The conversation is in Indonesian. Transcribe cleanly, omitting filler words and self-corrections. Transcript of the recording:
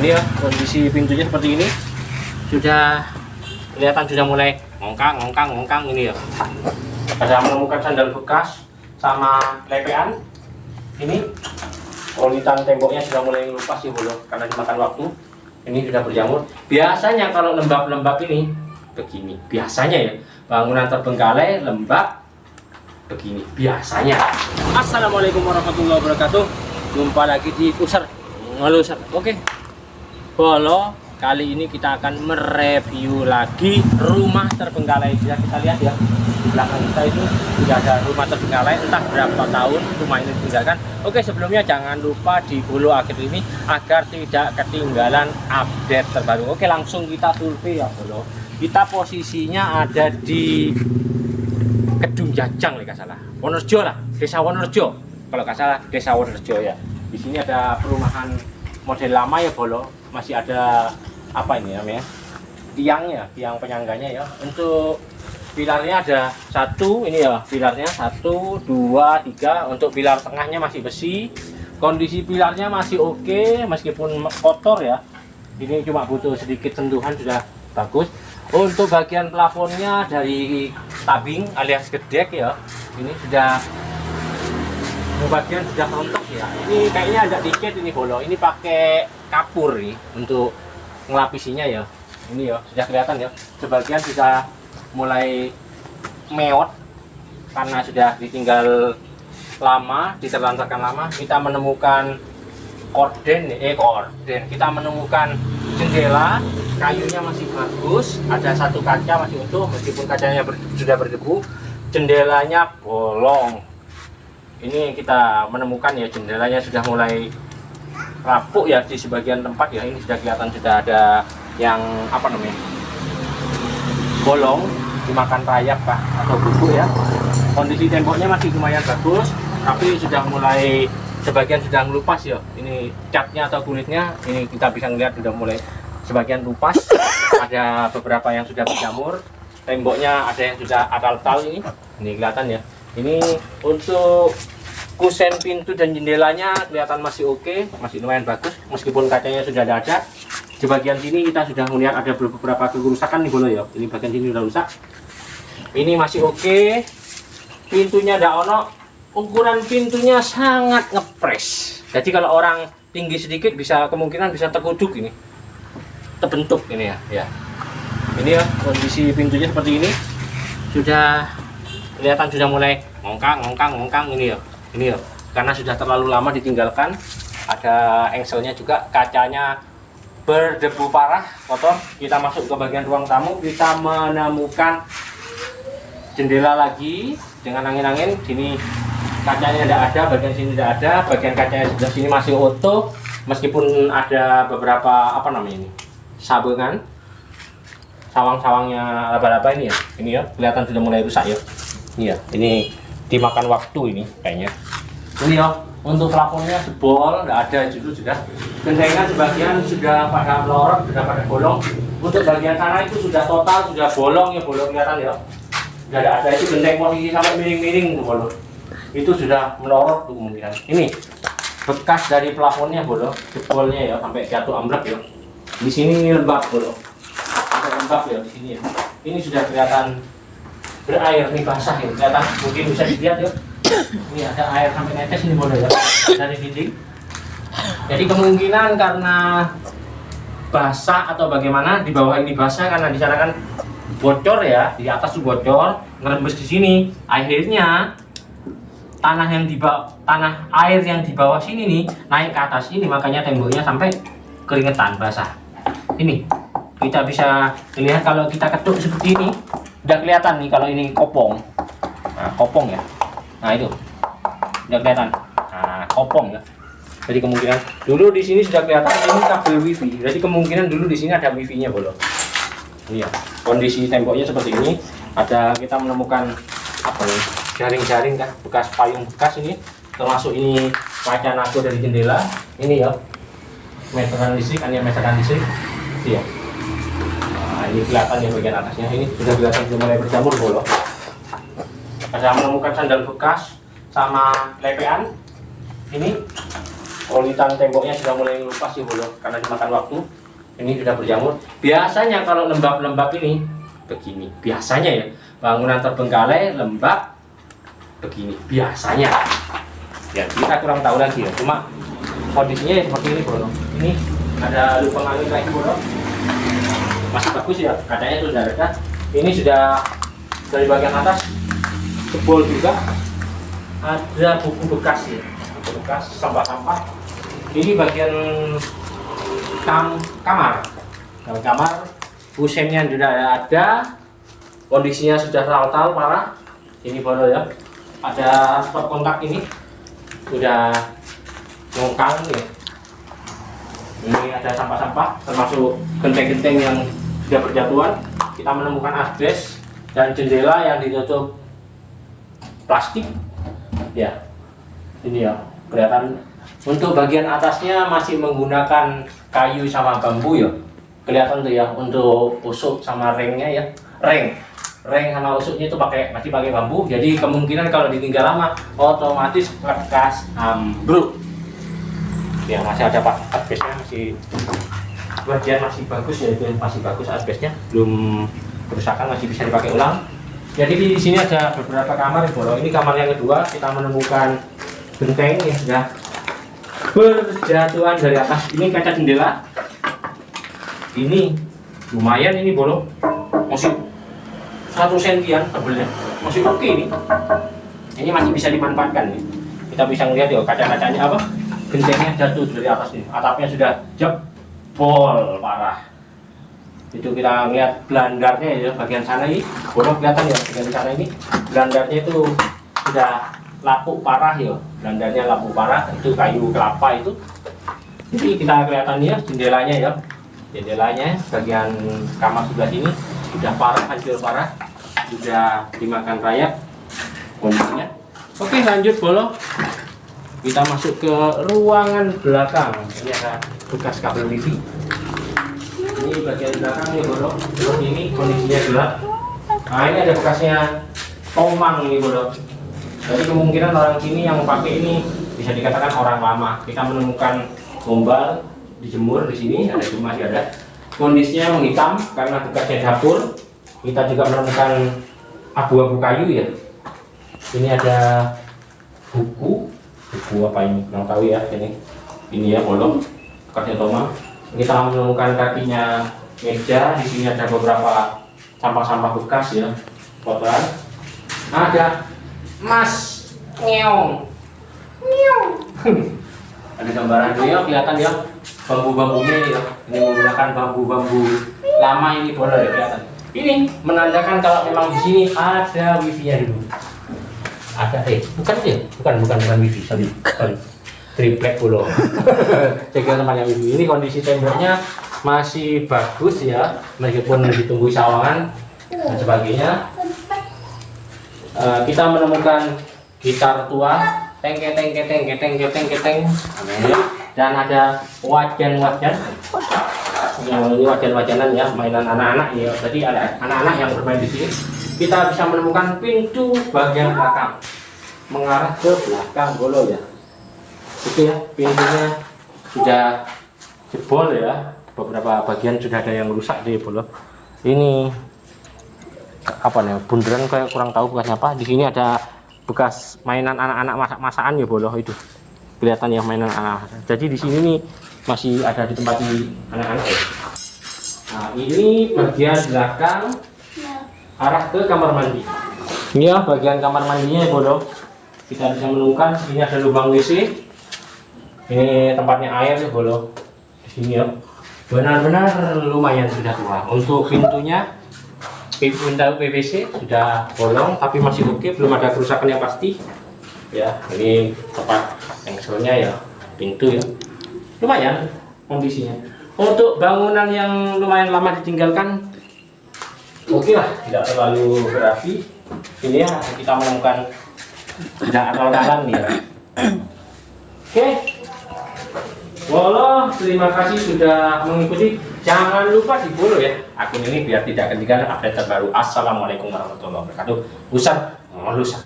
Ini ya kondisi pintunya seperti ini, sudah kelihatan sudah mulai ngongkang ini ya. Ada menemukan sandal bekas sama lepean. Ini solitan temboknya sudah mulai lupas ya bolo, karena dimakan waktu. Ini sudah berjamur. Biasanya kalau lembab-lembab ini begini, biasanya ya bangunan terbengkalai lembab begini biasanya. Assalamualaikum warahmatullahi wabarakatuh. Jumpa lagi di User Ngeluser. Oke bolo, kali ini kita akan mereview lagi rumah terbengkalai. Bisa kita lihat ya, di belakang kita itu sudah ada rumah terbengkalai, entah berapa tahun rumah ini ditinggalkan. Oke, sebelumnya jangan lupa di follow akhir ini agar tidak ketinggalan update terbaru. Oke, langsung kita survei ya bolo. Kita posisinya ada di Kedung Jajang nih salah, Wonorejo lah, Desa Wonorejo kalau nggak salah, Desa Wonorejo ya. Di sini ada perumahan model lama ya bolo, masih ada apa ini namanya, tiangnya, tiang penyangganya ya. Untuk pilarnya ada satu, ini ya pilarnya 1, 2, 3. Untuk pilar tengahnya masih besi, kondisi pilarnya masih oke meskipun kotor ya. Ini cuma butuh sedikit sentuhan sudah bagus. Untuk bagian plafonnya dari tabing alias gedek ya, ini sudah bagian sudah rontok ya. Ini kayaknya agak dikit ini bolo, ini pakai kapur nih untuk ngelapisinya ya. Ini ya sudah kelihatan ya, sebagian sudah mulai meot karena sudah ditinggal lama, diterlantarkan lama. Kita menemukan korden, kita menemukan jendela, kayunya masih bagus, ada satu kaca masih utuh meskipun kacanya sudah berdebu. Jendelanya bolong. Ini kita menemukan ya, jendelanya sudah mulai rapuh ya di sebagian tempat ya. Ini sudah kelihatan sudah ada yang apa namanya, bolong, dimakan rayap Pak atau bubuk ya. Kondisi temboknya masih lumayan bagus, tapi sudah mulai sebagian sudah ngelupas ya. Ini catnya atau kulitnya ini kita bisa melihat sudah mulai sebagian lupas. Ada beberapa yang sudah berjamur. Temboknya ada yang sudah atal-atal ini kelihatan ya. Ini untuk kusen pintu dan jendelanya kelihatan masih oke, masih lumayan bagus meskipun kacanya sudah ada. Di bagian sini kita sudah melihat ada beberapa kerusakan nih bolo ya. Ini bagian sini sudah rusak. Ini masih oke. Pintunya ada ono. Ukuran pintunya sangat ngepres. Jadi kalau orang tinggi sedikit bisa kemungkinan bisa terkuduk ini. Terbentuk ini ya. Ini ya kondisi pintunya seperti ini. Sudah kelihatan sudah mulai ngongkang ini ya. Ini ya, karena sudah terlalu lama ditinggalkan. Ada engselnya juga, kacanya berdebu parah, kotor. Kita masuk ke bagian ruang tamu, kita menemukan jendela lagi dengan angin-angin. Sini kacanya tidak ada, bagian sini tidak ada, bagian kacanya sebelah sini masih utuh meskipun ada beberapa apa namanya ini, sabengan, sawang-sawangnya laba-laba ini ya. Ini ya kelihatan sudah mulai rusak ya. Ini ya, ini dimakan waktu ini kayaknya. Ini ya, untuk plafonnya jebol, nggak ada justru sudah. Gendengan sebagian sudah pada melorot, sudah pada bolong. Untuk bagian sana itu sudah total sudah bolong ya, bolong kelihatan ya. Sudah ada itu genteng posisi sampai miring-miring tuh bolong. Itu sudah melorot tuh kemungkinan. Ini bekas dari plafonnya bolong, jebolnya ya sampai jatuh ambruk ya. Di sini lembab bolong, sampai lembab ya di sini ya. Ini sudah kelihatan berair nih, basah ya, kelihatan mungkin bisa dilihat ya. Ini ada air sampai netes ini boleh ya dari dinding. Jadi kemungkinan karena basah atau bagaimana, di bawah ini basah karena di sana kan bocor ya, di atas tuh bocor, ngerembes di sini. Akhirnya tanah air yang di bawah sini nih naik ke atas ini, makanya temboknya sampai keringetan basah. Ini kita bisa lihat kalau kita ketuk seperti ini. Udah kelihatan nih kalau ini kopong. Nah, kopong ya. Nah, itu. Udah kelihatan. Nah, kopong ya. Jadi kemungkinan dulu di sini sudah kelihatan ini kabel wifi. Jadi kemungkinan dulu di sini ada wifi-nya bolong. Ini ya. Kondisi temboknya seperti ini. Ada kita menemukan apa nih? Jaring-jaring kan, bekas payung bekas ini. Termasuk ini kaca nago dari jendela. Ini ya. Meteran listrik, hanya meteran listrik. Iya. Ini kelihatan ya bagian atasnya, ini sudah kelihatan sudah mulai berjamur bolong. Ada menemukan sandal bekas sama lepean. Ini Solitan temboknya sudah mulai ngelupas sih bolo, karena dimakan waktu. Ini sudah berjamur. Biasanya kalau lembab-lembab ini begini, biasanya ya, bangunan terbengkalai lembab begini biasanya. Ya kita kurang tahu lagi ya, cuma kondisinya ya seperti ini bolo. Ini ada lubang angin lagi bolo, masih bagus ya, katanya itu sudah reda. Ini sudah dari bagian atas jebol juga, ada buku bekas ya, buku bekas sampah-sampah. Ini bagian kamar, busennya sudah ada, kondisinya sudah ratal parah. Ini bolo ya, ada stop kontak ini sudah ngongkang ya. Ini ada sampah-sampah termasuk genteng-genteng yang sudah berjatuhan. Kita menemukan asbes dan jendela yang ditutup plastik ya. Ini ya, kelihatan untuk bagian atasnya masih menggunakan kayu sama bambu ya, kelihatan tuh ya, untuk usuk sama ringnya ya, ring sama usuknya itu masih pakai bambu. Jadi kemungkinan kalau ditinggal lama otomatis bekas ambruk ya. Masih ada asbesnya, masih bagian masih bagus ya, itu masih bagus asbesnya, belum kerusakan, masih bisa dipakai ulang. Jadi di sini ada beberapa kamar ya bolo. Ini kamar yang kedua, kita menemukan genteng ya, sudah berjatuhan dari atas. Ini kaca jendela, ini lumayan ini bolo, masih 1 sentian tebelnya, masih oke ini. Ini masih bisa dimanfaatkan nih. Kita bisa ngeliat ya kaca-kacanya apa, gentengnya jatuh dari atas nih, atapnya sudah jebol parah. Itu kita lihat belandarnya ya, bagian sana ini bolo kelihatan ya, bagian sana ini belandarnya itu sudah lapuk parah ya, belandarnya lapuk parah. Itu kayu kelapa itu. Jadi kita kelihatannya jendelanya ya, jendelanya bagian kamar sebelah sini sudah parah, hancur parah, sudah dimakan rayap kondisinya. Oke, lanjut bolo, kita masuk ke ruangan belakang. Ini ada bekas kabel wifi. Ini bagian belakangnya bolo, ini kondisinya gelap. Nah ini ada bekasnya tomang ini bolo. Jadi kemungkinan orang sini yang pakai ini bisa dikatakan orang lama. Kita menemukan gombal dijemur di sini, ada cuma masih ada. Kondisinya menghitam karena bekasnya dapur. Kita juga menemukan abu-abu kayu ya. Ini ada buku apa ini? Kurang tahu ya ini. Ini ya bolo, bekasnya tomang. Kita menemukan kakinya meja. Di sini ada beberapa sampah-sampah bekas ya, kotoran. Ada Mas ngeong ada gambaran beliau, kelihatan ya bambu-bambunya ya. Ini menggunakan bambu-bambu lama ini bolo ya, kelihatan. Ini menandakan kalau memang di sini ada wifi-nya dulu. Ada bukan wifi, sorry. Triplek bolo. Cek tempatnya wifi. Ini kondisi temboknya masih bagus ya, meskipun ditumbuhi sawangan dan sebagainya. Kita menemukan gitar tua, teng, dan ada wajan. Ini wajan-wajanan ya, mainan anak-anak ya. Jadi ada anak-anak yang bermain di sini. Kita bisa menemukan pintu bagian belakang mengarah ke belakang bolo ya. Itu ya, pintunya sudah jebol ya. Beberapa bagian sudah ada yang rusak di bolo. Ini apa nih, bundaran kayak kurang tahu bekasnya apa. Di sini ada bekas mainan anak-anak masak-masakan ya bolo, itu kelihatan ya mainan anak. Jadi di sini nih masih ada di tempat anak-anak ya. Nah ini bagian belakang arah ke kamar mandi. Ini ya bagian kamar mandinya ya bolo. Kita bisa menemukan ini ada lubang WC. Ini tempatnya air ya bolo. Di sini ya benar-benar lumayan sudah tua. Untuk pintunya pintu PVC sudah bolong tapi masih oke, belum ada kerusakan yang pasti ya. Ini tempat engselnya ya, pintu ya, lumayan kondisinya. Untuk bangunan yang lumayan lama ditinggalkan, oke lah, tidak terlalu berapi. Ini ya kita menemukan tidak akal-akalan nih ya. Oke, Bolo, terima kasih sudah mengikuti. Jangan lupa di follow ya akun ini biar tidak ketinggalan update terbaru. Assalamualaikum warahmatullahi wabarakatuh. Ustaz,